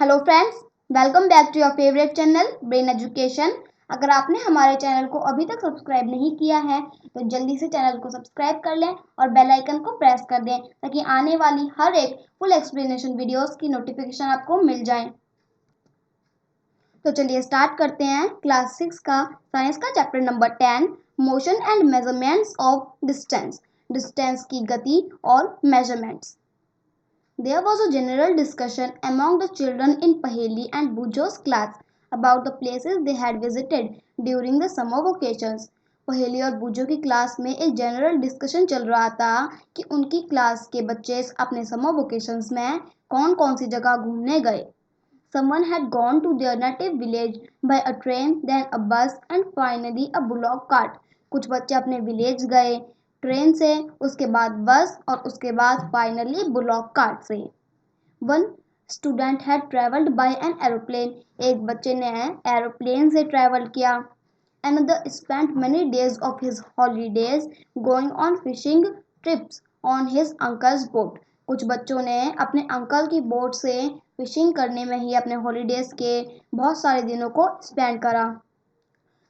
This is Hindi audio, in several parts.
Hello friends, welcome back to your favourite channel brain education. अगर आपने हमारे चैनल को अभी तक सब्सक्राइब नहीं किया है तो जल्दी से चैनल को सब्सक्राइब कर लें और बेल आइकन को प्रेस कर दें ताकि आने वाली हर एक फुल एक्सप्लेनेशन वीडियोस की नोटिफिकेशन आपको मिल जाए। तो चलिए स्टार्ट करते हैं क्लास 6 का साइंस का chapter number 10, motion and measurements of distance. Distance की गति और measurements. There was a general discussion among the children in Paheli and Bujo's class about the places they had visited during the summer vacations. पहेली और बुजो की क्लास में एक जनरल डिस्कशन चल रहा था कि उनकी क्लास के बच्चे अपने समर वेकेशंस में कौन कौन सी जगह घूमने गए. Someone had gone to their native village by a train, then a bus and finally a bullock cart. कुछ बच्चे अपने विलेज गए ट्रेन से, उसके बाद बस और उसके बाद फाइनली बुलॉक कार्ट से. One student had travelled by an aeroplane. एक बच्चे ने एरोप्लेन से ट्रेवल किया. Another spent many days of his holidays going on fishing trips on his uncle's boat. कुछ बच्चों ने अपने अंकल की बोट से फिशिंग करने में ही अपने हॉलीडेज के बहुत सारे दिनों को स्पेंड करा.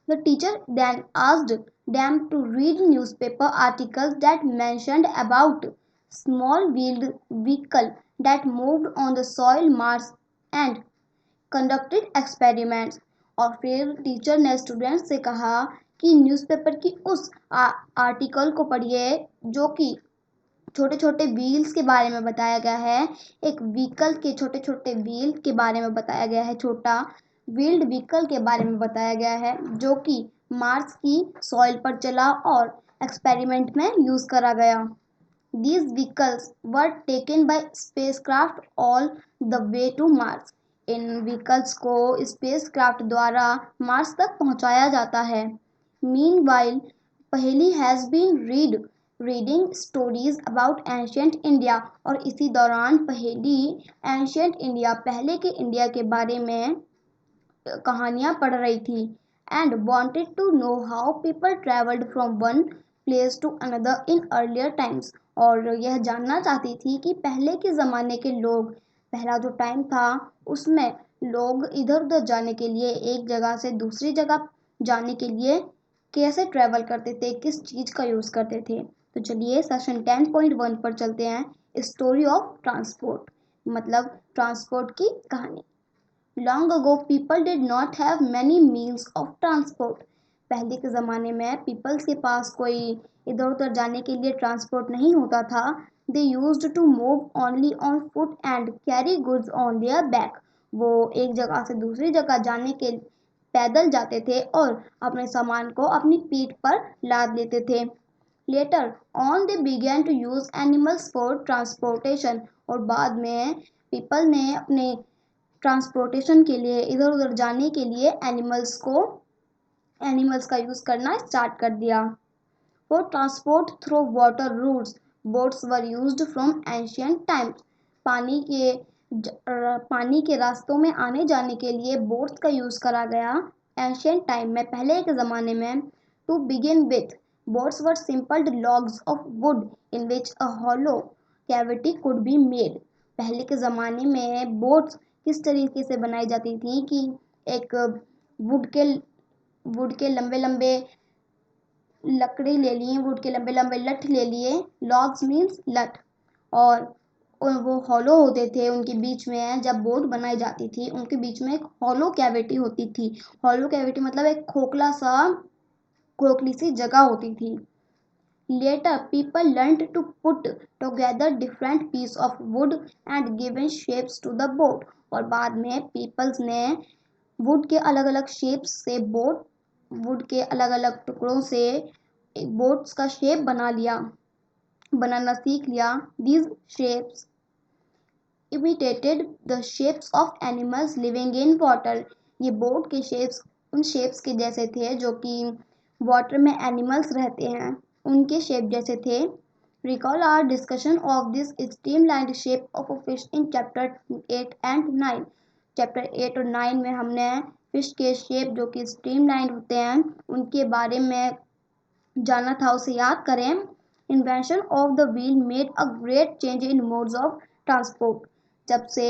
The teacher then asked them to read newspaper articles that mentioned about small wheeled vehicle that moved on the soil Mars and conducted experiments. और फिर टीचर ने स्टूडेंट्स से कहा कि न्यूज़पेपर की उस आर्टिकल को पढ़िए जो कि छोटे छोटे व्हील्स के बारे में बताया गया है. एक व्हीकल के छोटे छोटे व्हील के बारे में बताया गया है, छोटा व्हील्ड व्हीकल के बारे में बताया गया है जो कि मार्स की सॉइल पर चला और एक्सपेरिमेंट में यूज करा गया. These vehicles were taken by spacecraft all the way to Mars. इन व्हीकल्स को स्पेसक्राफ्ट द्वारा मार्स तक पहुंचाया जाता है. Meanwhile, Paheli has been reading stories about ancient India. और इसी दौरान पहेली एंशियंट इंडिया, पहले के इंडिया के बारे में कहानियां पढ़ रही थी. And wanted to know how people travelled from one place to another in earlier times. और यह जानना चाहती थी कि पहले के ज़माने के लोग, पहला जो टाइम था उसमें लोग इधर उधर जाने के लिए, एक जगह से दूसरी जगह जाने के लिए कैसे ट्रैवल करते थे, किस चीज़ का यूज़ करते थे. तो चलिए सेशन 10.1 पर चलते हैं. स्टोरी ऑफ ट्रांसपोर्ट, मतलब ट्रांसपोर्ट की कहानी. Long ago, people did not have many means of transport. पहले के ज़माने में पीपल्स के पास कोई इधर उधर जाने के लिए ट्रांसपोर्ट नहीं होता था. They used to move only on foot and carry goods on their back. वो एक जगह से दूसरी जगह जाने के पैदल जाते थे और अपने सामान को अपनी पीठ पर लाद लेते थे. Later on they began to use animals for transportation. और बाद में पीपल ने अपने ट्रांसपोर्टेशन के लिए, इधर उधर जाने के लिए एनिमल्स का यूज़ करना स्टार्ट कर दिया. For transport through water routes, boats were used from ancient times. पानी के रास्तों में आने जाने के लिए बोट्स का यूज़ करा गया एंशियंट टाइम में, पहले के ज़माने में. To begin with, boats were simple logs of wood in which a hollow cavity could be made. पहले के ज़माने में बोट्स किस तरीके से बनाई जाती थी कि एक वुड के लंबे लंबे लकड़ी ले लिए, वुड के लंबे लंबे लठ ले लिए. लॉग्स मीन्स लठ. और वो हॉलो होते थे उनके बीच में. जब बोट बनाई जाती थी उनके बीच में एक हॉलो कैविटी होती थी. हॉलो कैविटी मतलब एक खोखली सी जगह होती थी. Later, people learned to put together different pieces of wood and given shapes to the boat. और बाद में पीपल्स ने वुड के अलग अलग शेप्स से वुड के अलग अलग टुकड़ों से बोट्स का शेप बनाना सीख लिया. These shapes imitated the shapes of animals living in water. ये बोट के शेप्स उन शेप्स के जैसे थे जो कि वाटर में एनिमल्स रहते हैं उनके शेप जैसे थे. Recall our discussion of this streamlined shape of a fish in chapter 8 and 9. Chapter 8 और 9 में हमने फिश के शेप जो कि स्ट्रीमलाइन होते हैं उनके बारे में जाना था, उसे याद करें. Invention of the wheel made a great change in modes of transport. जब से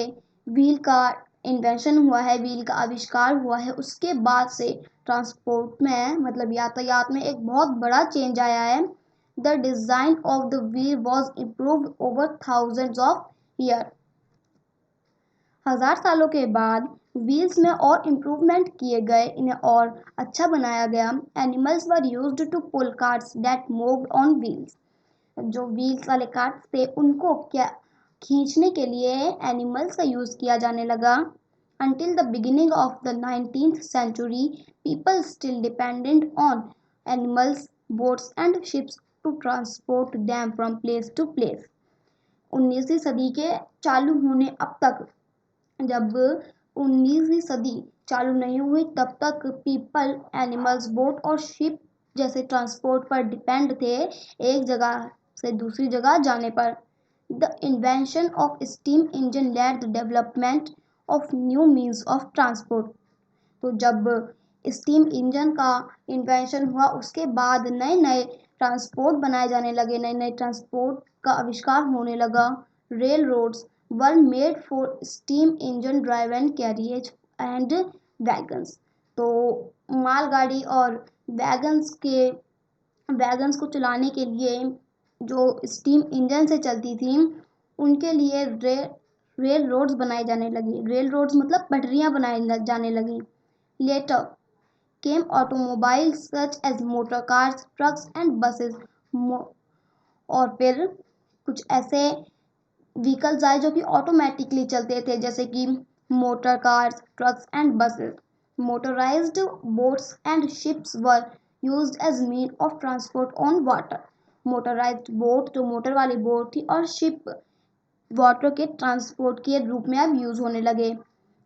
व्हील का इन्वेंशन हुआ है, व्हील का आविष्कार हुआ है, उसके बाद से ट्रांसपोर्ट में मतलब यातायात में एक बहुत बड़ा चेंज आया है। The design of the wheel was improved over thousands of year. 1000 सालों के बाद व्हील्स में और इम्प्रूवमेंट किए गए, इन्हें और अच्छा बनाया गया। Animals were used to pull carts that moved on wheels. जो व्हील्स वाले कार्ट्स थे उनको क्या खींचने के लिए एनिमल्स का यूज़ किया जाने लगा। Until the beginning of the 19th century, people still depended on animals, boats and ships to transport them from place to place. 19वीं सदी के चालू होने अब तक, जब 19वीं सदी चालू नहीं हुई तब तक पीपल एनिमल्स, बोट और शिप जैसे ट्रांसपोर्ट पर डिपेंड थे एक जगह से दूसरी जगह जाने पर। The invention of steam engine led the development of new means of transport. तो जब स्टीम इंजन का इन्वेंशन हुआ उसके बाद नए नए ट्रांसपोर्ट बनाए जाने लगे, नए नए ट्रांसपोर्ट का आविष्कार होने लगा। Railroads were made for steam engine driven carriage and wagons. तो मालगाड़ी और वैगन्स को चलाने के लिए जो स्टीम इंजन से चलती थी उनके लिए रेल रोड्स बनाए जाने लगी। रेल रोड्स मतलब पटरियां बनाई जाने लगी। Later came automobiles such as motor cars, trucks and buses. और फिर कुछ ऐसे व्हीकल्स आए जो कि ऑटोमेटिकली चलते थे, जैसे कि motor cars, trucks and buses. Motorized boats and ships were used as mean of transport on water. Motorized boat जो मोटर वाली बोट थी और शिप वाटर के ट्रांसपोर्ट के रूप में अब यूज होने लगे।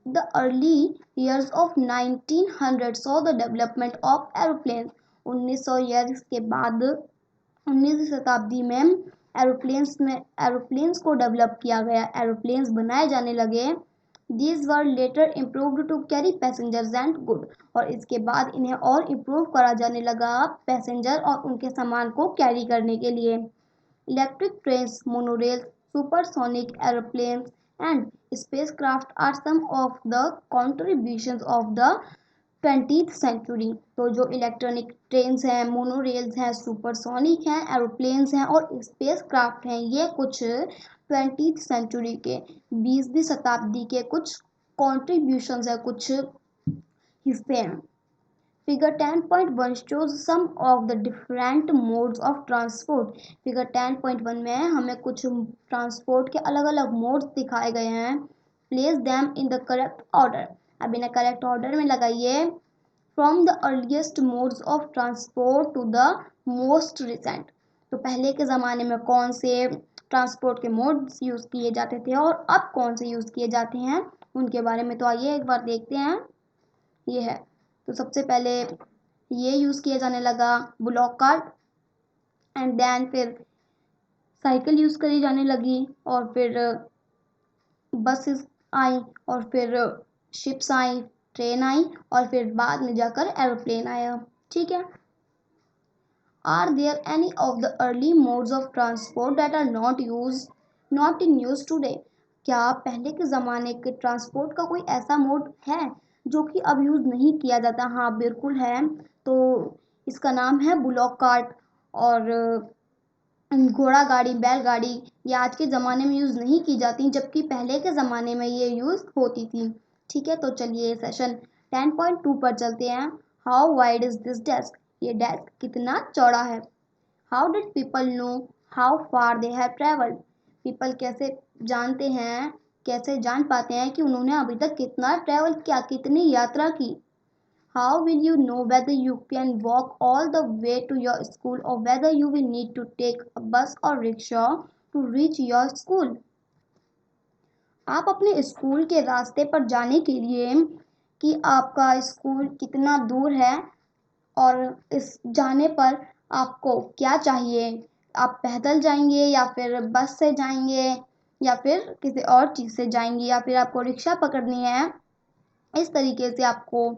The early years of 1900 saw the development of aeroplane. 1900 years के बाद 19वीं शताब्दी में एरोप्लेन्स को डेवलप किया गया, एरोप्लेन्स बनाए जाने लगे। These were later improved to carry passengers and good. और इसके बाद इन्हें और इम्प्रूव करा जाने लगा पैसेंजर और उनके सामान को कैरी करने के लिए। Electric trains, monorails, supersonic aeroplanes and spacecraft are some of the contributions of the 20th century। तो जो इलेक्ट्रॉनिक ट्रेन्स हैं, मोनोरेल्स हैं, सुपरसोनिक हैं, एरोप्लेन्स हैं और स्पेस क्राफ्ट हैं, ये कुछ 20th सेंचुरी के 20वीं शताब्दी के कुछ कॉन्ट्रीब्यूशंस हैं, कुछ हिस्से हैं। Figure 10.1 shows some of the different modes of transport। Figure 10.1 में हमें कुछ ट्रांसपोर्ट के अलग अलग मोड्स दिखाए गए हैं। Place them in the correct order। अब इन्हें करेक्ट ऑर्डर में लगाइए। From the earliest modes of transport to the most recent। तो पहले के ज़माने में कौन से ट्रांसपोर्ट के मोड्स यूज़ किए जाते थे और अब कौन से यूज़ किए जाते हैं उनके बारे में तो आइए एक बार देखते हैं। ये है, तो सबसे पहले ये यूज़ किया जाने लगा ब्लॉक कार्ट, एंड देन फिर साइकिल यूज़ करी जाने लगी और फिर बसेस आई और फिर शिप्स आई, ट्रेन आई और फिर बाद में जाकर एरोप्लेन आया। ठीक है। Are there any of the early modes of transport that are not in use today. क्या पहले के ज़माने के ट्रांसपोर्ट का कोई ऐसा मोड है जो कि अब यूज़ नहीं किया जाता? हाँ बिल्कुल है। तो इसका नाम है ब्लॉक कार्ट। और घोड़ा गाड़ी, बैलगाड़ी ये आज के ज़माने में यूज़ नहीं की जाती, जबकि पहले के ज़माने में ये यूज़ होती थी। ठीक है, तो चलिए सेशन 10.2 पर चलते हैं। How wide is this desk. ये डेस्क कितना चौड़ा है। How did people know how far they have travelled. People कैसे जानते हैं, कैसे जान पाते हैं कि उन्होंने अभी तक कितना ट्रैवल किया, कितनी यात्रा की। How will you know whether you can walk all the way to your school or whether you will need to take a bus or rickshaw to reach your school? आप अपने स्कूल के रास्ते पर जाने के लिए कि आपका स्कूल कितना दूर है और इस जाने पर आपको क्या चाहिए, आप पैदल जाएंगे या फिर बस से जाएंगे या फिर किसी और चीज़ से जाएंगे या फिर आपको रिक्शा पकड़नी है। इस तरीके से आपको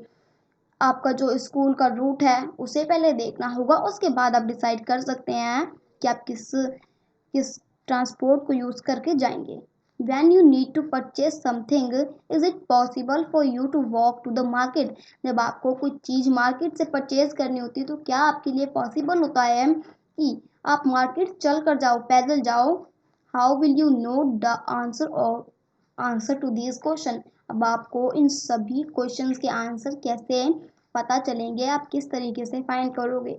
आपका जो स्कूल का रूट है उसे पहले देखना होगा, उसके बाद आप डिसाइड कर सकते हैं कि आप किस ट्रांसपोर्ट को यूज़ करके जाएंगे। When you need to purchase something, is it possible for you to walk to the market? जब आपको कोई चीज़ मार्केट से परचेज करनी होती है तो क्या आपके लिए पॉसिबल होता है कि आप मार्केट चल कर जाओ, पैदल जाओ? How will you know the answer to this question? अब आपको इन सभी क्वेश्चंस के आंसर कैसे पता चलेंगे, आप किस तरीके से फाइंड करोगे?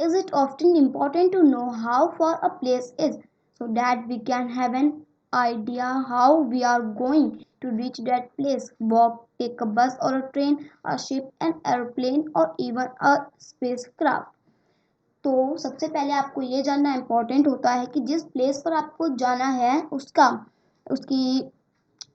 Is it often important to know how far a place is so that we can have an idea how we are going to reach that place? Walk, take a bus or a train, a ship, an airplane, or even a spacecraft. तो सबसे पहले आपको ये जानना इम्पोर्टेंट होता है कि जिस प्लेस पर आपको जाना है उसकी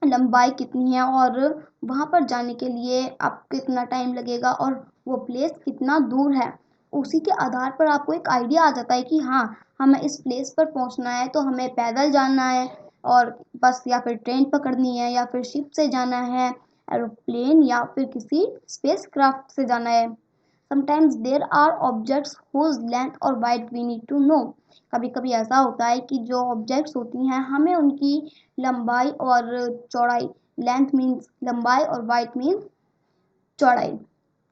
लंबाई कितनी है और वहाँ पर जाने के लिए आपको कितना टाइम लगेगा और वो प्लेस कितना दूर है। उसी के आधार पर आपको एक आइडिया आ जाता है कि हाँ, हमें इस प्लेस पर पहुँचना है तो हमें पैदल जाना है और बस या फिर ट्रेन पकड़नी है या फिर शिप से जाना है, एरोप्लेन या फिर किसी स्पेस क्राफ्ट से जाना है। Sometimes there are objects whose length और wide we need to know. कभी कभी ऐसा होता है कि जो ऑब्जेक्ट्स होती हैं हमें उनकी लंबाई और चौड़ाई, लेंथ मीन्स लंबाई और वाइड मीन्स चौड़ाई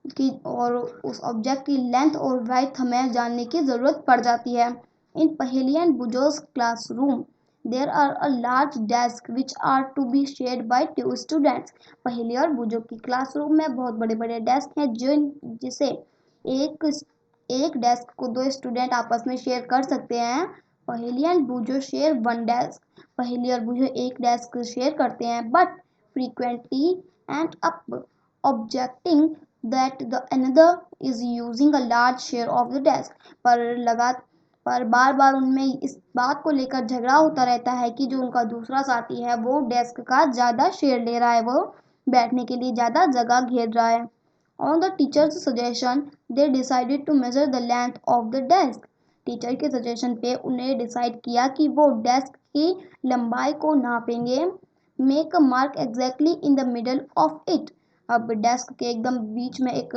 की, और उस ऑब्जेक्ट की लेंथ और वाइड हमें जानने की ज़रूरत पड़ जाती है। In Paheli and Boojho's classroom there are a large desk which are to be shared by two students. Paheli और बुजो की क्लासरूम में बहुत बड़े बड़े डेस्क हैं जिसे एक एक डेस्क को दो स्टूडेंट आपस में शेयर कर सकते हैं। पहेली एंड बुजो शेयर वन डेस्क। पहेली और बुजो एक डेस्क शेयर करते हैं but frequently and up objecting that the another is using a large share of the desk। पर बार बार उनमें इस बात को लेकर झगड़ा होता रहता है कि जो उनका दूसरा साथी है वो डेस्क का ज़्यादा शेयर ले रहा है, वो बैठने के लिए ज़्यादा जगह घेर रहा है। On the teacher's suggestion they decided to measure the length of the desk. Teacher के सजेशन पे उन्हें डिसाइड किया कि वो डेस्क की लंबाई को नापेंगे। Make a mark exactly in the middle of it. अब डेस्क के एकदम बीच में एक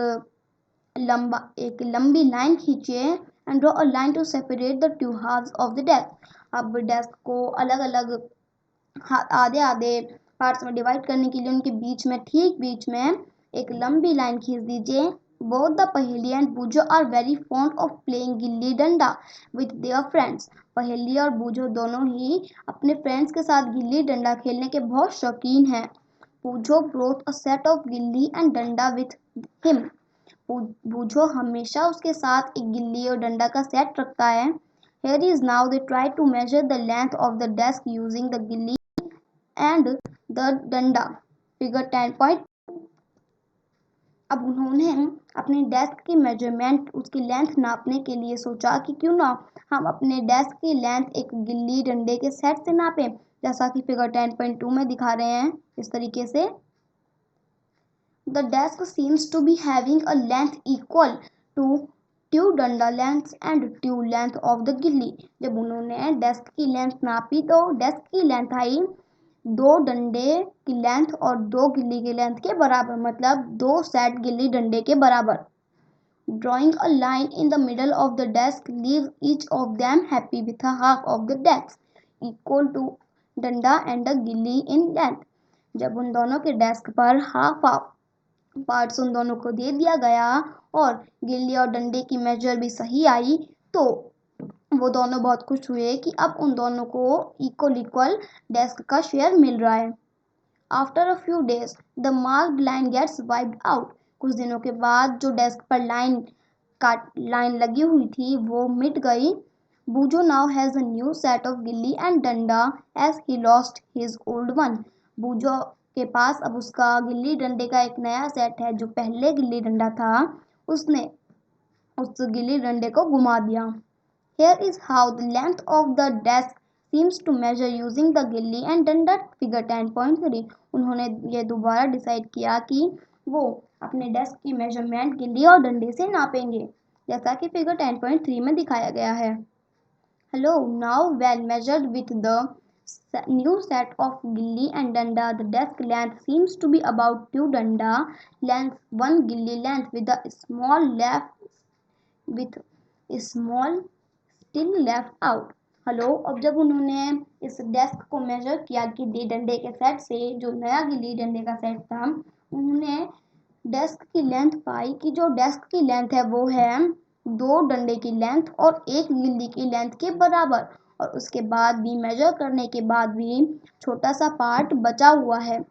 लंबी लाइन खींचिए and draw a line to separate the two halves of the desk. अब डेस्क को अलग अलग आधे आधे पार्ट्स में डिवाइड करने के लिए उनके बीच में, ठीक बीच में एक लंबी लाइन खींच दीजिए। Both the Paheli and Boojho are very fond of playing gilli danda with their friends. पहेली और बूझो दोनों ही अपने फ्रेंड्स के साथ गिल्ली डंडा खेलने के बहुत शौकीन हैं। बूझो brought a set of गिल्ली एंड डंडा with him। बूझो हमेशा उसके साथ एक गिल्ली और डंडा का सेट रखता है। Here is now they try to measure the length of the desk using the गिल्ली and the डंडा। फिगर 10 अब उन्होंने अपने डेस्क की मेजरमेंट, उसकी लेंथ नापने के लिए सोचा कि क्यों ना हम अपने डेस्क की लेंथ एक गिल्ली डंडे के सेट से नापें, जैसा कि फिगर 10.2 में दिखा रहे हैं इस तरीके से। The desk seems to be having a length equal to two danda length and two length of the gilli. जब उन्होंने डेस्क की लेंथ नापी तो डेस्क की लेंथ आई दो डंडे की लेंथ और दो गिल्ली की लेंथ के बराबर, मतलब दो सेट गिल्ली डंडे के बराबर। Drawing a line in the middle of the desk leave each of them happy with a half of the desk equal to danda and the gilli in length. जब उन दोनों के डेस्क पर हाफ हाफ पार्ट्स उन दोनों को दे दिया गया और गिल्ली और डंडे की मेजर भी सही आई तो वो दोनों बहुत खुश हुए कि अब उन दोनों को इक्वल डेस्क का शेयर मिल रहा है। After a few days the marked line gets wiped out. कुछ दिनों के बाद जो डेस्क पर लाइन लगी हुई थी वो मिट गई। Boojho now has a new set of gilli and danda as he lost his old one. Boojho के पास अब उसका गिल्ली डंडे का एक नया सेट है, जो पहले गिल्ली डंडा था उसने उस गिल्ली डंडे को घुमा दिया। Here is how the length of the desk seems to measure using the गिल्ली and डंडा फिगर 10.3। उन्होंने ये दोबारा डिसाइड किया कि वो अपने डेस्क की मेजरमेंट गिल्ली और डंडे से नापेंगे, जैसा कि फिगर 10.3 में दिखाया गया है। Hello, now when measured with the new set of गिल्ली and डंडा, the desk length seems to be about 2 डंडा length, 1 गिल्ली length with a small still left out। Hello, अब जब उन्होंने इस डेस्क को मेजर किया गिल्ली डंडे के सेट से, जो नया गिल्ली डंडे का सेट था, उन्होंने डेस्क की लेंथ पाई कि जो डेस्क की लेंथ है वो है 2 डंडे की लेंथ और 1 गिल्ली की लेंथ के बराबर। और उसके बाद भी मेजर करने के बाद भी छोटा सा पार्ट बचा हुआ है।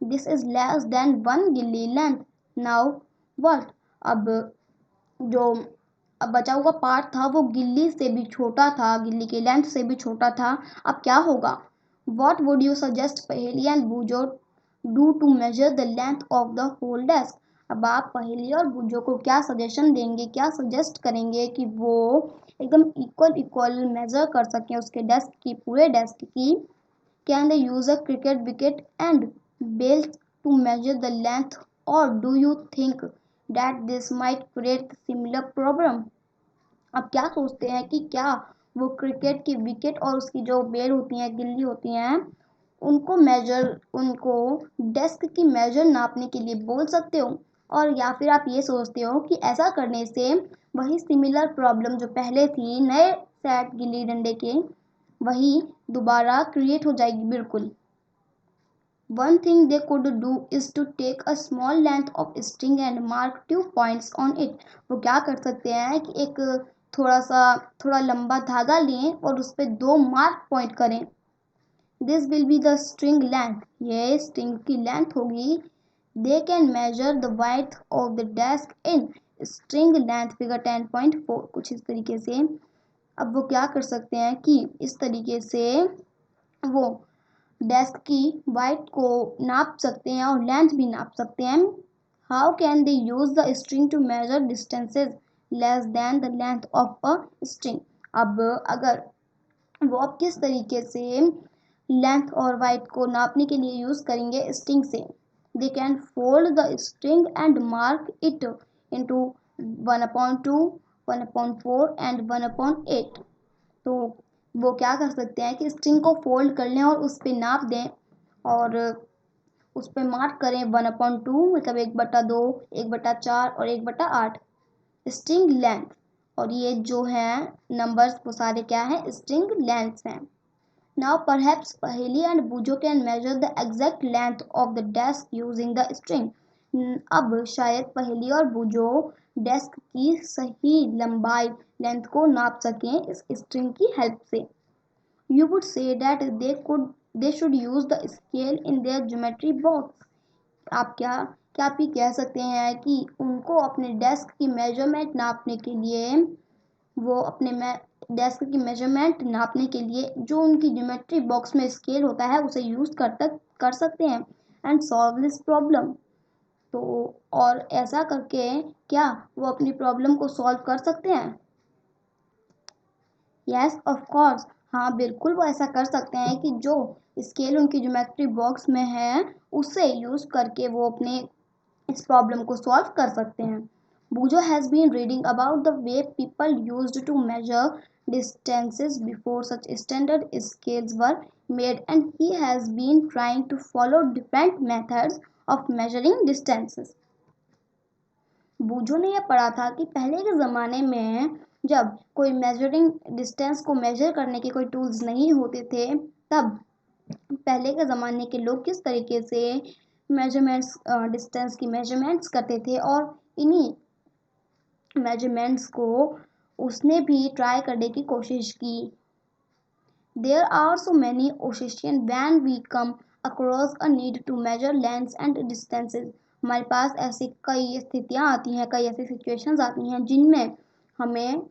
दिस इज लेस देन 1 गिल्ली लेंथ। Now what? अब जो अब बचा हुआ पार्ट था वो गिल्ली से भी छोटा था, गिल्ली की लेंथ से भी छोटा था। अब क्या होगा? What would you suggest Paheli and Boojho do to measure the length of the whole desk? अब आप पहेली और बूजो को क्या सजेशन देंगे, क्या सजेस्ट करेंगे कि वो एकदम इक्वल इक्वल मेजर कर सकें उसके डेस्क की, पूरे डेस्क की? Can they use a cricket wicket and belt to measure the length, और do you think that this might create similar problem? आप क्या सोचते हैं कि क्या वो क्रिकेट की विकेट और उसकी जो बेल होती हैं, गिल्ली होती हैं, उनको डेस्क की मेजर नापने के लिए बोल सकते हो? और या फिर आप ये सोचते हो कि ऐसा करने से वही सिमिलर प्रॉब्लम जो पहले थी नए सेट गिल्ली डंडे के, वही दोबारा क्रिएट हो जाएगी? बिल्कुल। One thing they could do is to take a small length of string and mark 2 points on it. वो क्या कर सकते हैं कि एक थोड़ा लंबा धागा लें और उस पर 2 मार्क पॉइंट करें। This will be the string length. ये string की लेंथ होगी। They can measure the width of the desk in string length figure 10.4. कुछ इस तरीके से। अब वो क्या कर सकते हैं कि इस तरीके से वो डेस्क की वाइट को नाप सकते हैं और लेंथ भी नाप सकते हैं। How can they use the string to measure distances less than the length of a string? अब अगर वो अब किस तरीके से लेंथ और वाइट को नापने के लिए यूज करेंगे स्ट्रिंग से? They can fold the string and mark it into 1/2, 1/4 and 1/8। तो वो क्या कर सकते हैं कि स्ट्रिंग को फोल्ड कर लें और उस पर नाप दें और उस पर मार्क करें 1/2, मतलब 1/2, 1/4 और 1/8 स्ट्रिंग लेंथ। और ये जो है नंबर्स वो सारे क्या हैं? स्ट्रिंग लेंथ्स हैं। नाउ परहैप्स पहेली and बूजो can measure the exact length of the desk using the string. अब शायद पहेली और बूजो डेस्क की सही लंबाई, लेंथ को नाप सकें इस स्ट्रिंग की हेल्प से। You would say that they should use the scale in their geometry box. क्या आप ये कह सकते हैं कि उनको अपने डेस्क की मेजरमेंट नापने के लिए, वो अपने डेस्क की मेजरमेंट नापने के लिए जो उनकी ज्योमेट्री बॉक्स में स्केल होता है उसे यूज कर सकते हैं एंड सॉल्व दिस प्रॉब्लम? तो और ऐसा करके क्या वो अपनी प्रॉब्लम को सॉल्व कर सकते हैं? यस ऑफ कोर्स, हाँ बिल्कुल वो ऐसा कर सकते हैं कि जो स्केल उनकी ज्योमेट्री बॉक्स में है उसे यूज करके वो अपने इस प्रॉब्लम को सॉल्व कर सकते हैं। Bujo has been reading about the way people used to measure distances before such standard scales were made, and he has been trying to follow different methods of measuring distances. बूझो ने यह पढ़ा था कि पहले के ज़माने में जब कोई मेजरिंग डिस्टेंस को मेजर करने के कोई टूल्स नहीं होते थे, तब पहले के ज़माने के लोग किस तरीके से मेजरमेंट्स, डिस्टेंस की मेजरमेंट्स करते थे, और इन्हीं मेजरमेंट्स को उसने भी ट्राई करने की कोशिश की। There are so many occasions when we come across a need to measure lengths and distances. हमारे पास ऐसी कई स्थितियाँ आती हैं, कई ऐसी सिचुएशंस आती हैं जिनमें हमें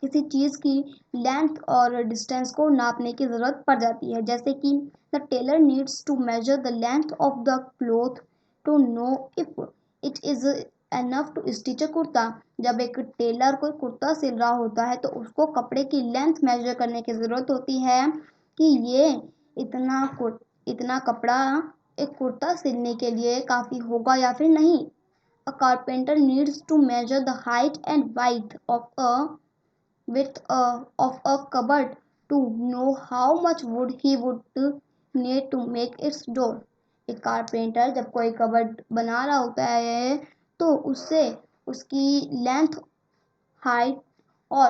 किसी चीज़ की लेंथ और डिस्टेंस को नापने की ज़रूरत पड़ जाती है। जैसे कि the tailor needs to measure the length of the cloth to know if it is enough to stitch a kurta. जब एक टेलर कोई कुर्ता सिल रहा होता है तो उसको कपड़े की लेंथ मेजर करने की ज़रूरत होती है कि ये इतना कपड़ा एक कुर्ता सिलने के लिए काफ़ी होगा या फिर नहीं। A carpenter needs to measure the height and width of a width of a cupboard to know how much wood he would need to make its door. एक कारपेंटर जब कोई कबर्ड बना रहा होता है तो उससे उसकी लेंथ, हाइट और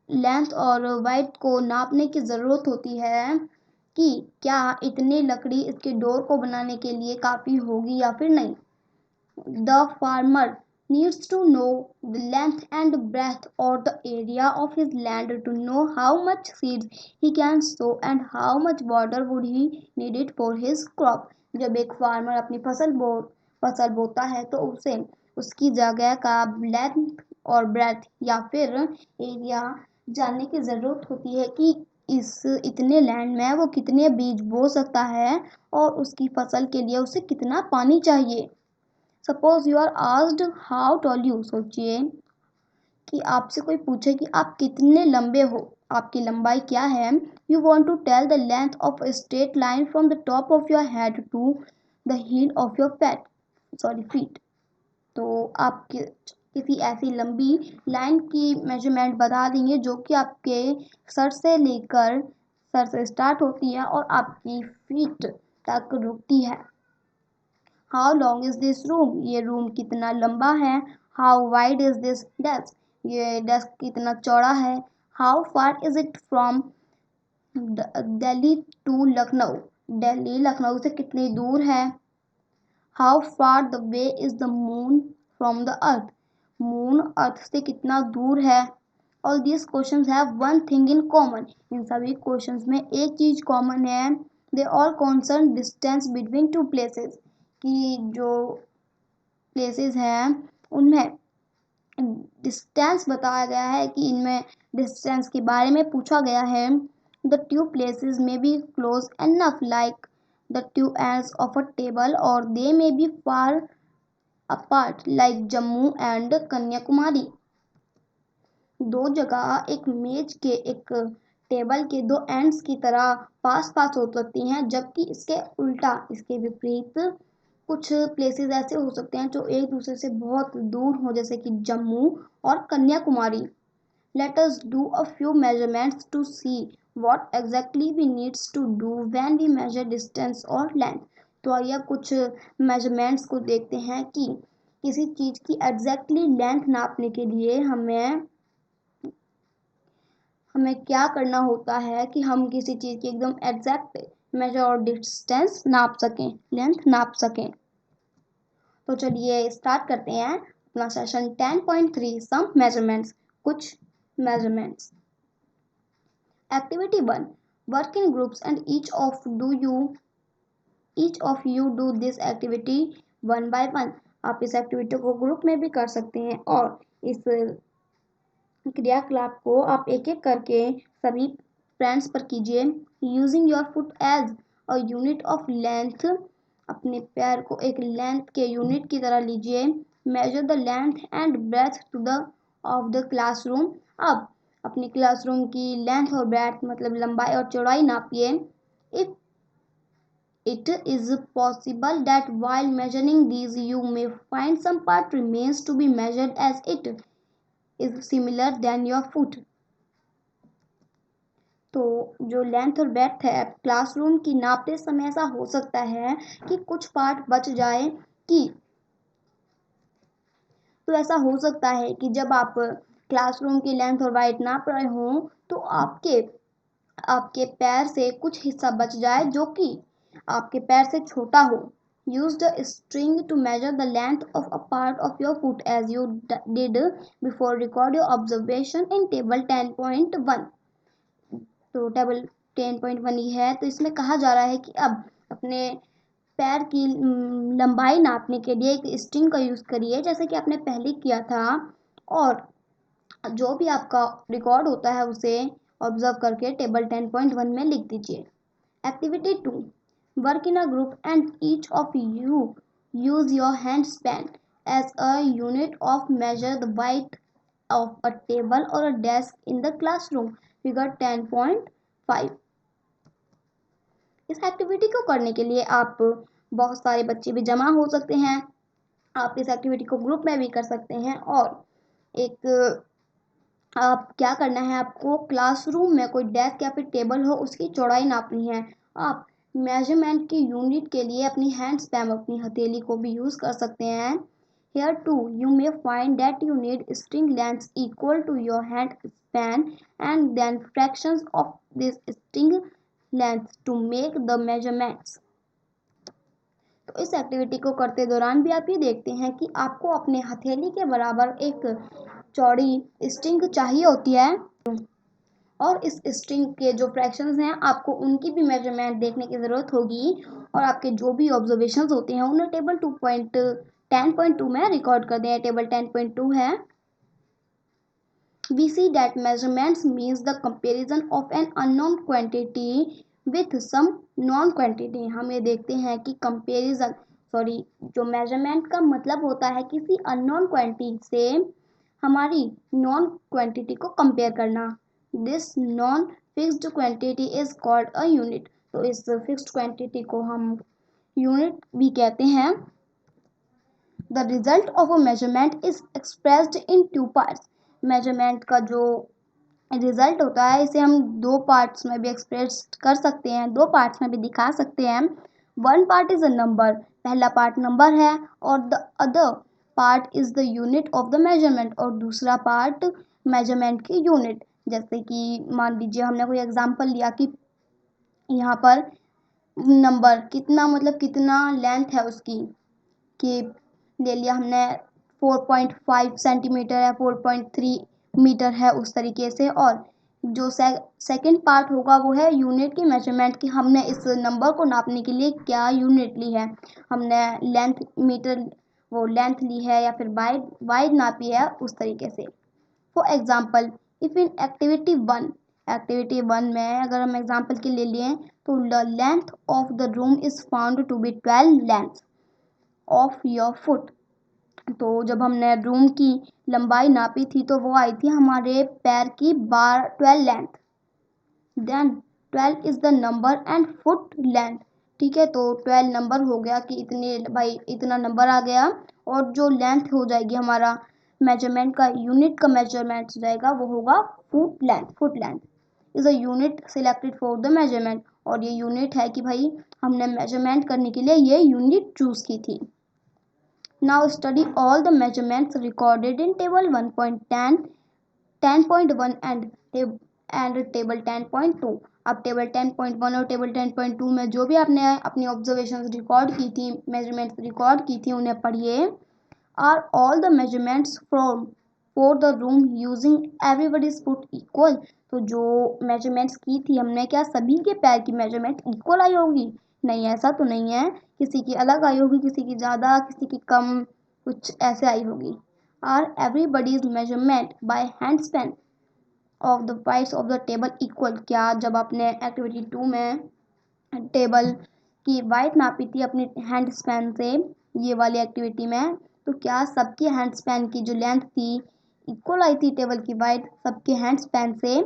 लेंथ और वाइड को नापने की ज़रूरत होती है कि क्या इतनी लकड़ी इसके डोर को बनाने के लिए काफ़ी होगी या फिर नहीं। The farmer needs to know the length and breadth or the area of his land to know how much seeds he can sow and how much water would he need it for his crop। जब एक फार्मर अपनी फसल बोता है तो उसे उसकी जगह का लेंथ और ब्रेथ या फिर एरिया जानने की ज़रूरत होती है कि इस इतने लैंड में वो कितने बीज बो सकता है और उसकी फसल के लिए उसे कितना पानी चाहिए। Suppose you are asked how tall you, सोचिए कि आपसे कोई पूछे कि आप कितने लंबे हो, आपकी लंबाई क्या है। You want to tell the length of a straight line from the top of your head to the heel of your feet. तो आप किसी ऐसी लंबी लाइन की मेजरमेंट बता देंगे जो कि आपके सर से लेकर सर से स्टार्ट होती है और आपकी फीट तक रुकती है। How long is this room, ये रूम कितना लंबा है। How wide is this desk, ये डेस्क कितना चौड़ा है। How far is it from Delhi to Lucknow, Delhi Lucknow से कितनी दूर है। How far the way is the moon from the earth, moon earth से कितना दूर है। All these questions have one thing in common, इन सभी क्वेश्चंस में एक चीज कॉमन है। They all concern distance between two places, कि जो प्लेसेस हैं उनमें डिस्टेंस बताया गया है कि इनमें डिस्टेंस के बारे में पूछा गया है। The two places may be close enough like the two ends of a table और they may be far apart like Jammu and Kanyakumari. दो जगह एक मेज के एक टेबल के दो एंड्स की तरह पास पास हो सकती हैं, जबकि इसके उल्टा इसके विपरीत कुछ प्लेसेस ऐसे हो सकते हैं जो एक दूसरे से बहुत दूर हो, जैसे कि जम्मू और Kanyakumari. Let us do a few measurements to see what exactly we needs to do when we measure distance और लेंथ। तो आइए कुछ मेजरमेंट्स को देखते हैं कि किसी चीज़ की एग्जैक्टली लेंथ नापने के लिए हमें क्या करना होता है कि हम किसी चीज़ की एकदम एग्जैक्ट मेजर और डिस्टेंस नाप सकें, लेंथ नाप सकें। तो चलिए स्टार्ट करते हैं अपना सेशन 10.3 सम मेजरमेंट्स, कुछ measurements. Activity 1, work in groups and each of you do this activity one by one. आप इस एक्टिविटी को ग्रुप में भी कर सकते हैं और इस क्रियाकलाप को आप एक एक करके सभी फ्रेंड्स पर कीजिए। Using your foot as a unit of length, अपने पैर को एक लेंथ के यूनिट की तरह लीजिए। Measure the length and breadth to the of the classroom, अब अपनी क्लासरूम की लेंथ और ब्रेथ मतलब लंबाई और चौड़ाई नापिए। If it is possible that while measuring these you may find some part remains to be measured as it is similar than your foot। तो जो लेंथ और ब्रेथ है क्लासरूम की नापते समय ऐसा हो सकता है कि कुछ पार्ट बच जाए, कि तो ऐसा हो सकता है कि जब आप क्लासरूम की लेंथ और वाइड नाप रहे हों तो आपके पैर से कुछ हिस्सा बच जाए जो कि आपके पैर से छोटा हो। use the string to measure the length of a part of your foot as you did before, record your observation in table 10.1। तो टेबल 10.1 ही है, तो इसमें कहा जा रहा है कि अब अपने पैर की लंबाई नापने के लिए एक स्ट्रिंग का यूज़ करिए जैसे कि आपने पहले किया था, और जो भी आपका रिकॉर्ड होता है उसे ऑब्जर्व करके टेबल 10.1 में लिख दीजिए। Activity 2, work in a group and each of you use your hand span as a unit of measure the wide of a table और a desk in the classroom, figure 10.5। इस एक्टिविटी को करने के लिए आप बहुत सारे बच्चे भी जमा हो सकते हैं। आप इस एक्टिविटी को ग्रुप में भी कर सकते हैं और एक आप क्या करना है, आपको क्लासरूम में कोई डेस्क या फिर टेबल हो उसकी चौड़ाई नापनी है। आप मेजरमेंट की यूनिट के लिए अपनी हैंड स्पैम अपनी हथेली को भी यूज़ कर सकते हैं। Here too, you may find that you need string lengths equal to your hand span and then fractions of this string length to make the measurements. तो इस एक्टिविटी को करते दौरान भी आप ये देखते हैं कि आपको अपने हथेली के बराबर एक चौड़ी स्ट्रिंग चाहिए होती है और इस स्ट्रिंग के जो फ्रैक्शंस हैं आपको उनकी भी मेजरमेंट देखने की ज़रूरत होगी और आपके जो भी ऑब्जर्वेशंस होते हैं उन्हें टेबल 10.2 में रिकॉर्ड कर दें। टेबल 10.2 है we see that measurements means the comparison of an unknown quantity with some known quantity। हम ये देखते हैं कि जो मेजरमेंट का मतलब होता है किसी अननोन क्वांटिटी से हमारी नॉन क्वांटिटी को कंपेयर करना। This non fixed quantity is called a unit. तो इस फिक्स्ड क्वांटिटी को हम यूनिट भी कहते हैं। The result of a measurement is expressed in two parts. Measurement का जो रिजल्ट होता है इसे हम दो पार्ट्स में भी एक्सप्रेस कर सकते हैं, दो पार्ट्स में भी दिखा सकते हैं। One part is a number, पहला पार्ट नंबर है और the other part is the unit of the measurement, और दूसरा पार्ट मेजरमेंट की यूनिट। जैसे कि मान लीजिए हमने कोई एग्जांपल लिया कि यहाँ पर नंबर कितना मतलब कितना लेंथ है उसकी, कि ले लिया हमने 4.5 सेंटीमीटर है, 4.3 मीटर है, उस तरीके से। और जो सेकंड पार्ट होगा वो है यूनिट की मेजरमेंट, कि हमने इस नंबर को नापने के लिए क्या यूनिट ली है, हमने लेंथ मीटर वो लेंथ ली है या फिर वाइड नापी है, उस तरीके से। For example if in activity one में अगर हम एग्जाम्पल के लिए लिए तो the length of the room is found to be 12 length of your foot. तो जब हमने रूम की लंबाई नापी थी तो वो आई थी हमारे पैर की 12 length. Then 12 is the number and foot length. ठीक है, तो 12 नंबर हो गया कि इतना नंबर आ गया, और जो लेंथ हो जाएगी हमारा मेजरमेंट का यूनिट का मेजरमेंट जाएगा वो होगा foot length is a unit selected for the measurement. और ये यूनिट है कि भाई हमने मेजरमेंट करने के लिए ये यूनिट चूज की थी। Now study all the measurements recorded in table 1.10, 10.1 and table 10.2। अब टेबल 10.1 और टेबल 10.2 में जो भी आपने अपनी ऑब्जर्वेशंस रिकॉर्ड की थी, मेजरमेंट्स रिकॉर्ड की थी, उन्हें पढ़िए। Are all the measurements for the room using everybody's foot equal? तो जो मेजरमेंट्स की थी हमने, क्या सभी के पैर की मेजरमेंट इक्वल आई होगी? नहीं, ऐसा तो नहीं है, किसी की अलग आई होगी, किसी की ज़्यादा, किसी की कम, कुछ ऐसे आई होगी। Are everybody's measurement by hand span of the पाइट्स ऑफ द टेबल इक्वल? क्या जब आपने एक्टिविटी 2 में टेबल की वाइट नापी थी अपनी हैंड स्पैन से, ये वाली एक्टिविटी में, तो क्या सबकी हैंड स्पैन की जो लेंथ थी इक्वल आई थी टेबल की वाइट सबके हैंड स्पैन से?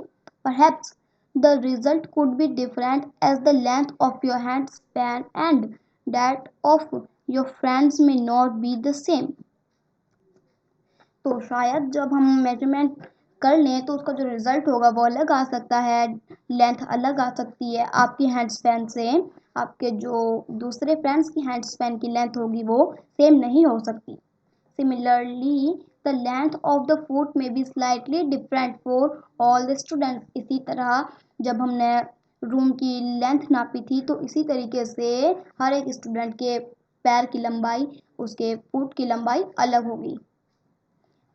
Perhaps the result could be different as the length of your hand span and that of your friends may not be the same। तो शायद जब हम मेजरमेंट कर लें तो उसका जो रिजल्ट होगा वो अलग आ सकता है, लेंथ अलग आ सकती है आपकी हैंड स्पैन से, आपके जो दूसरे फ्रेंड्स की हैंड स्पैन की लेंथ होगी वो सेम नहीं हो सकती। Similarly the length of the foot में be slightly different for all the students. इसी तरह जब हमने रूम की लेंथ नापी थी तो इसी तरीके से हर एक स्टूडेंट के पैर की लंबाई, उसके फुट की लंबाई अलग होगी।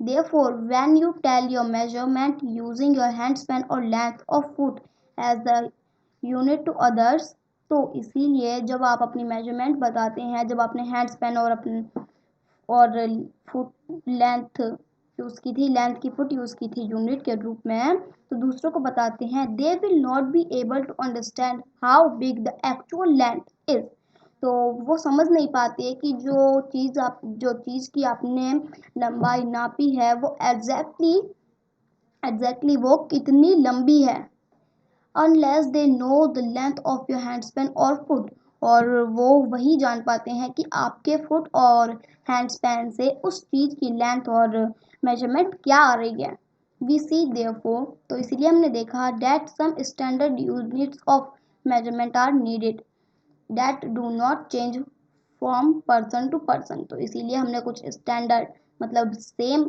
Therefore, when you tell your measurement using your handspan or length of foot as the unit to others, तो इसीलिए जब आप अपनी मेजरमेंट बताते हैं, जब आपने हैंड स्पैन और फुट लेंथ यूज़ की थी, लेंथ की फुट यूज़ की थी यूनिट के रूप में, तो दूसरों को बताते हैं, they will not be able to understand how big the actual length is. तो वो समझ नहीं पाते कि जो चीज़ की आपने लंबाई नापी है वो एग्जैक्टली वो कितनी लंबी है। Unless they know the length of your hand span और फुट, और वो वही जान पाते हैं कि आपके फुट और हैंड स्पैन से उस चीज़ की लेंथ और मेजरमेंट क्या आ रही है। वी सी देयरफॉर, तो इसीलिए हमने देखा, that some standard units of measurement are needed that do not change from person to person. तो इसीलिए हमने कुछ स्टैंडर्ड मतलब सेम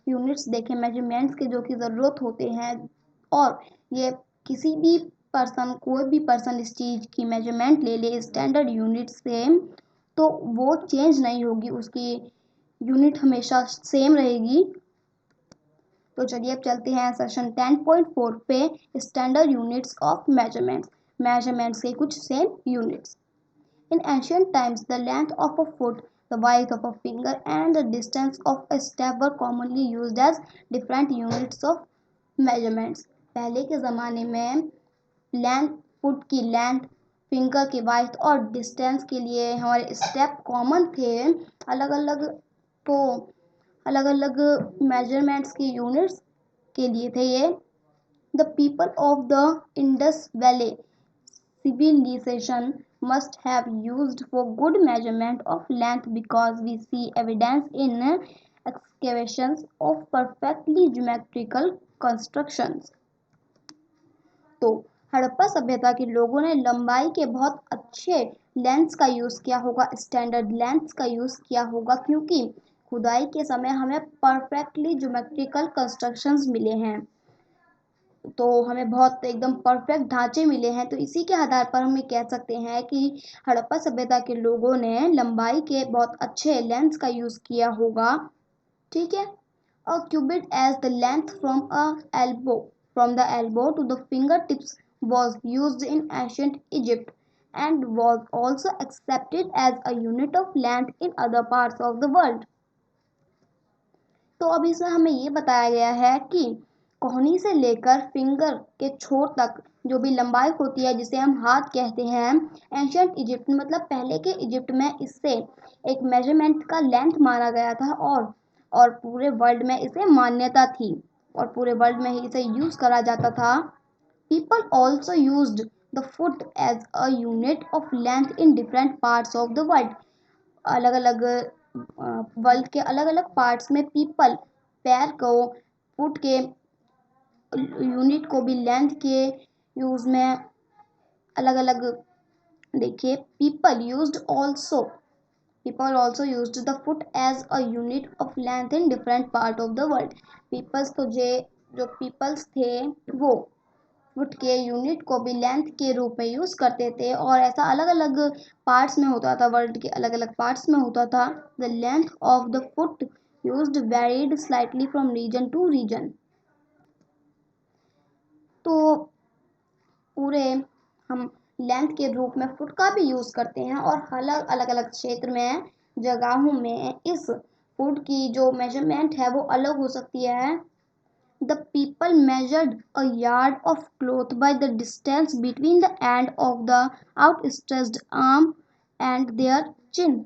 यूनिट्स देखे मेजरमेंट्स के जो कि ज़रूरत होते हैं, और ये किसी भी पर्सन, कोई भी पर्सन इस चीज़ की मेजरमेंट ले ले स्टैंडर्ड यूनिट सेम, तो वो चेंज नहीं होगी, उसकी यूनिट हमेशा सेम रहेगी। तो चलिए अब चलते हैं सेशन 10.4 पे, standard units of measurements. Measurements के कुछ same units. In ancient times, the length of a foot, the width of a finger, and the distance of a step were commonly used as different units of measurements. पहले के ज़माने में लेंथ, फुट की लेंथ, फिंगर की वाइथ और डिस्टेंस के लिए हमारे स्टेप कॉमन थे। अलग अलग, तो अलग अलग मेजरमेंट्स की यूनिट्स के लिए थे ये। The people of the Indus valley civilization must have used for good measurement of length because we see evidence in excavations of perfectly geometrical constructions. तो हड़प्पा सभ्यता के लोगों ने लंबाई के बहुत अच्छे लेंथ्स का यूज़ किया होगा, स्टैंडर्ड लेंथ्स का यूज़ किया होगा, क्योंकि खुदाई के समय हमें परफेक्टली ज्योमेट्रिकल कंस्ट्रक्शंस मिले हैं, तो हमें बहुत एकदम परफेक्ट ढांचे मिले हैं। तो इसी के आधार पर हम ये कह सकते हैं कि हड़प्पा सभ्यता के लोगों ने लंबाई के बहुत अच्छे लेंथ्स का यूज़ किया होगा। ठीक है। A cubit as the length from the elbow to the finger tips was use in ancient Egypt and was also accepted as a unit of length in other parts of the world. तो अब इसमें हमें ये बताया गया है कि कोहनी से लेकर फिंगर के छोर तक जो भी लंबाई होती है, जिसे हम हाथ कहते हैं, एंशियंट इजिप्ट मतलब पहले के इजिप्ट में इससे एक मेजरमेंट का लेंथ माना गया था, और पूरे वर्ल्ड में इसे मान्यता थी, और पूरे वर्ल्ड में ही इसे यूज करा जाता था। People also used the foot as a unit of length in different parts of the world. अलग अलग वर्ल्ड के अलग अलग पार्ट्स में पीपल पैर को, फुट के यूनिट को भी लेंथ के यूज में अलग अलग। देखिए, people also used the foot as a unit of length in different part of the world. Peoples तो जो पीपल्स थे वो फुट के यूनिट को भी लेंथ के रूप में यूज करते थे, और ऐसा अलग अलग पार्ट्स में होता था, वर्ल्ड के अलग अलग पार्ट्स में होता था। The length of the foot used varied slightly from region to region. तो पूरे हम लेंथ के रूप में फुट का भी यूज करते हैं, और अलग अलग अलग क्षेत्र में, जगहों में इस फुट की जो मेजरमेंट है वो अलग हो सकती है। The people measured a yard of cloth by the distance between the end of the outstretched arm and their chin.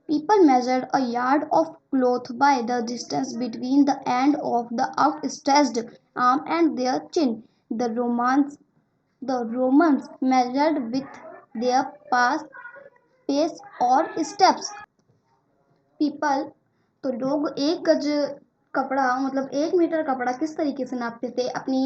People measured a yard of cloth by the distance between the end of the outstretched arm and their chin. The Romans measured with their pace or steps. People, तो लोग एक गज कपड़ा मतलब 1 मीटर कपड़ा किस तरीके से नापते थे? अपनी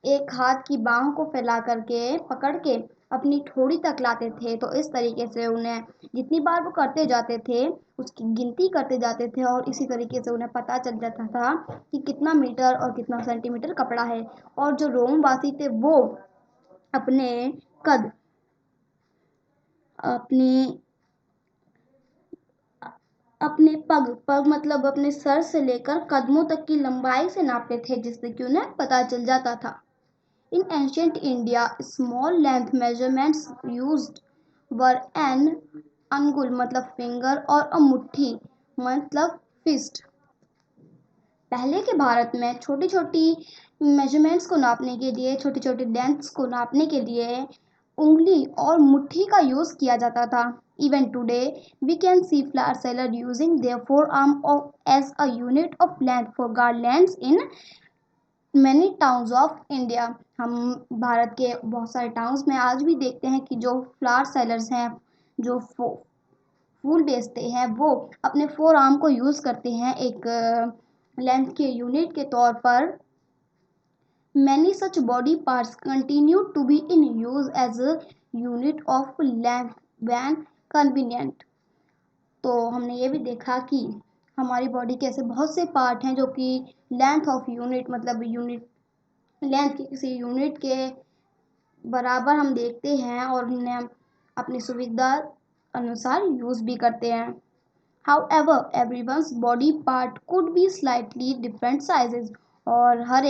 एक हाथ की बाहों को फैला करके पकड़ के अपनी ठोड़ी तक लाते थे। तो इस तरीके से उन्हें जितनी बार वो करते जाते थे उसकी गिनती करते जाते थे, और इसी तरीके से उन्हें पता चल जाता था कि कितना मीटर और कितना सेंटीमीटर कपड़ा है। और जो रोमवासी थे वो अपने कद अपनी अपने पग मतलब अपने सर से लेकर कदमों तक की लंबाई से नापते थे, जिससे कि उन्हें पता चल जाता था। In ancient India small length measurements used were N अंगुल मतलब फिंगर और अ मुट्ठी मतलब फिस्ट। पहले के भारत में छोटी छोटी मेजरमेंट्स को नापने के लिए, छोटी छोटी लेंथ्स को नापने के लिए उंगली और मुट्ठी का यूज किया जाता था। Even today, we can see flower sellers using their forearm as a unit of length for garlands in many towns of India. हम भारत के बहुत सारे टाउन्स में आज भी देखते हैं कि जो फ्लावर सेलर्स हैं, जो फूल बेचते हैं, वो अपने फोर आर्म को यूज़ करते हैं एक लेंथ के यूनिट के तौर पर। Many such body parts continue to be in use as a unit of length when convenient. तो हमने ये भी देखा कि हमारी बॉडी के ऐसे बहुत से पार्ट हैं जो कि लेंथ ऑफ यूनिट मतलब यूनिट लेंथ के किसी यूनिट के बराबर हम देखते हैं और उन्हें अपनी सुविधा अनुसार यूज़ भी करते हैं। However, everyone's body part could be slightly different sizes और हर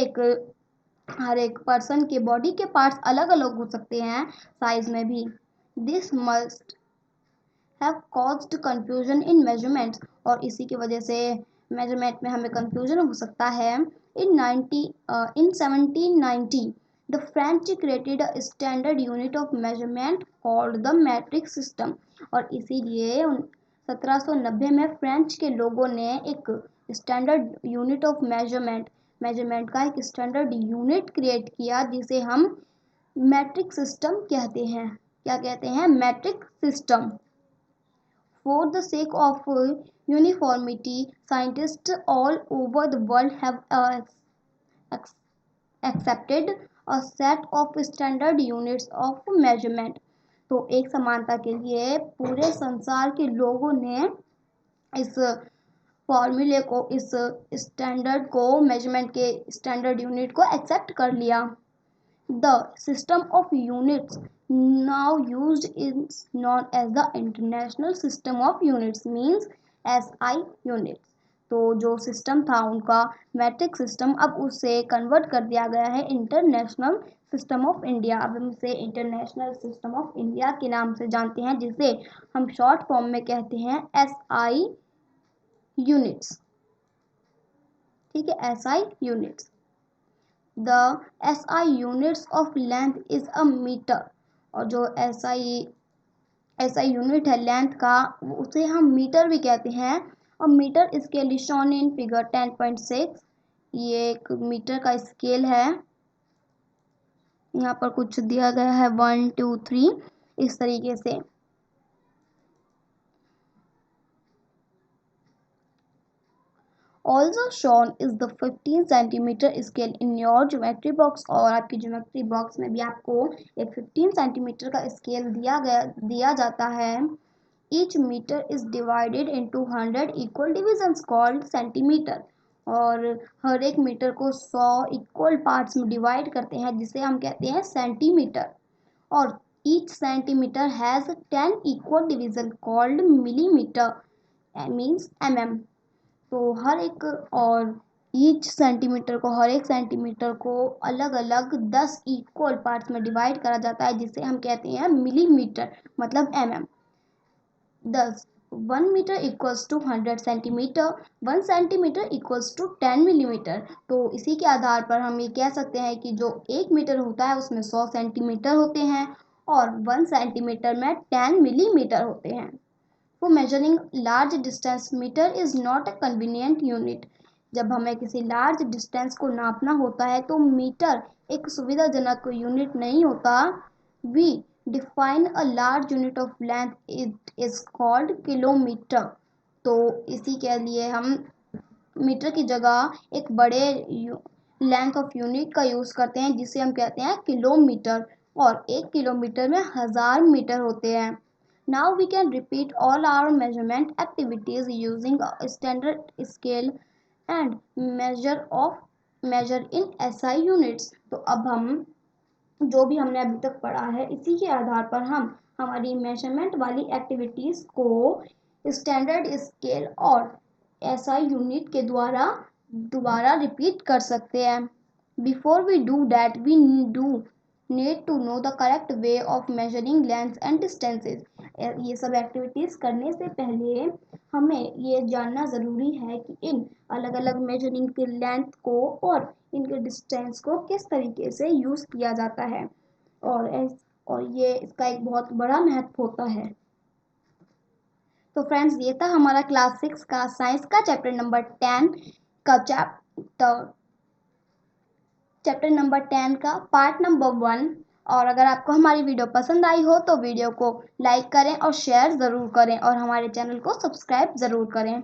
एक पर्सन के बॉडी के पार्ट्स अलग अलग हो सकते हैं साइज में भी। This must have caused confusion in measurements और इसी की वजह से मेजरमेंट में हमें कंफ्यूजन हो सकता है। In 1790 the French created a standard unit of measurement called the metric system और इसीलिए 1790 में फ्रेंच के लोगों ने एक स्टैंडर्ड यूनिट ऑफ मेजरमेंट का एक स्टैंडर्ड यूनिट क्रिएट किया जिसे हम मैट्रिक सिस्टम कहते हैं। क्या कहते हैं? Matric system. For the sake of uniformity, scientists all over the world have accepted a set of standard units of measurement। तो एक समानता के लिए पूरे संसार के लोगों ने इस फॉर्मूले को इस स्टैंडर्ड को मेजरमेंट के स्टैंडर्ड यूनिट को एक्सेप्ट कर लिया। The system of units now used is known as the International System of Units means SI units। तो जो सिस्टम था उनका मैट्रिक सिस्टम अब उसे कन्वर्ट कर दिया गया है इंटरनेशनल सिस्टम ऑफ इंडिया। अब हम इसे इंटरनेशनल सिस्टम ऑफ इंडिया के नाम से जानते हैं जिसे हम शॉर्ट फॉर्म में कहते हैं SI यूनिट्स। ठीक है, SI units. The SI units of length is a meter और जो SI यूनिट है लेंथ का उसे हम मीटर भी कहते हैं और metre scale is shown in figure 10.6। ये एक मीटर का स्केल है। यहाँ पर कुछ दिया गया है 1 2 3 इस तरीके से। Also shown is the 15 centimeter scale in your geometry box और आपकी ज्योमेट्री बॉक्स में भी आपको एक 15 सेंटीमीटर का स्केल दिया जाता है। Each meter is divided into 100 equal divisions called centimeter और हर एक मीटर को 100 इक्वल पार्ट्स में डिवाइड करते हैं जिसे हम कहते हैं सेंटीमीटर। और each centimeter has 10 equal division called millimeter means mm। तो हर एक सेंटीमीटर को अलग अलग 10 इक्वल पार्ट्स में डिवाइड करा जाता है जिसे हम कहते हैं मिलीमीटर मतलब mm। 1 metre equals to 100 centimetre, 1 centimetre equals to 10 millimetre. तो इसी के आधार पर हम ये कह सकते हैं कि जो 1 मीटर होता है उसमें 100 सेंटीमीटर होते हैं और 1 सेंटीमीटर में 10 मिलीमीटर होते हैं। For measuring large distance, meter is not a convenient unit। जब हमें किसी लार्ज डिस्टेंस को नापना होता है तो मीटर एक सुविधाजनक यूनिट नहीं होता। We define a large unit of length, it is called kilometre. तो इसी के लिए हम मीटर की जगह एक बड़े लेंथ ऑफ यूनिट का यूज़ करते हैं जिसे हम कहते हैं किलोमीटर और 1 किलोमीटर में 1000 मीटर होते हैं। Now we can repeat all our measurement activities using a standard scale and measure in SI units। तो अब हम जो भी हमने अभी तक पढ़ा है इसी के आधार पर हम हमारी मेजरमेंट वाली एक्टिविटीज़ को स्टैंडर्ड स्केल और SI यूनिट के दोबारा रिपीट कर सकते हैं। Before we do that, we need to know the correct way of measuring lengths and distances। ये सब एक्टिविटीज़ करने से पहले हमें ये जानना ज़रूरी है कि इन अलग अलग मेजरिंग के लेंथ को और इनके डिस्टेंस को किस तरीके से यूज़ किया जाता है और ये इसका एक बहुत बड़ा महत्व होता है। तो फ्रेंड्स ये था हमारा क्लास 6 का साइंस का चैप्टर नंबर 10 का चैप्टर नंबर 10 का पार्ट नंबर 1। और अगर आपको हमारी वीडियो पसंद आई हो तो वीडियो को लाइक करें और शेयर ज़रूर करें और हमारे चैनल को सब्सक्राइब ज़रूर करें।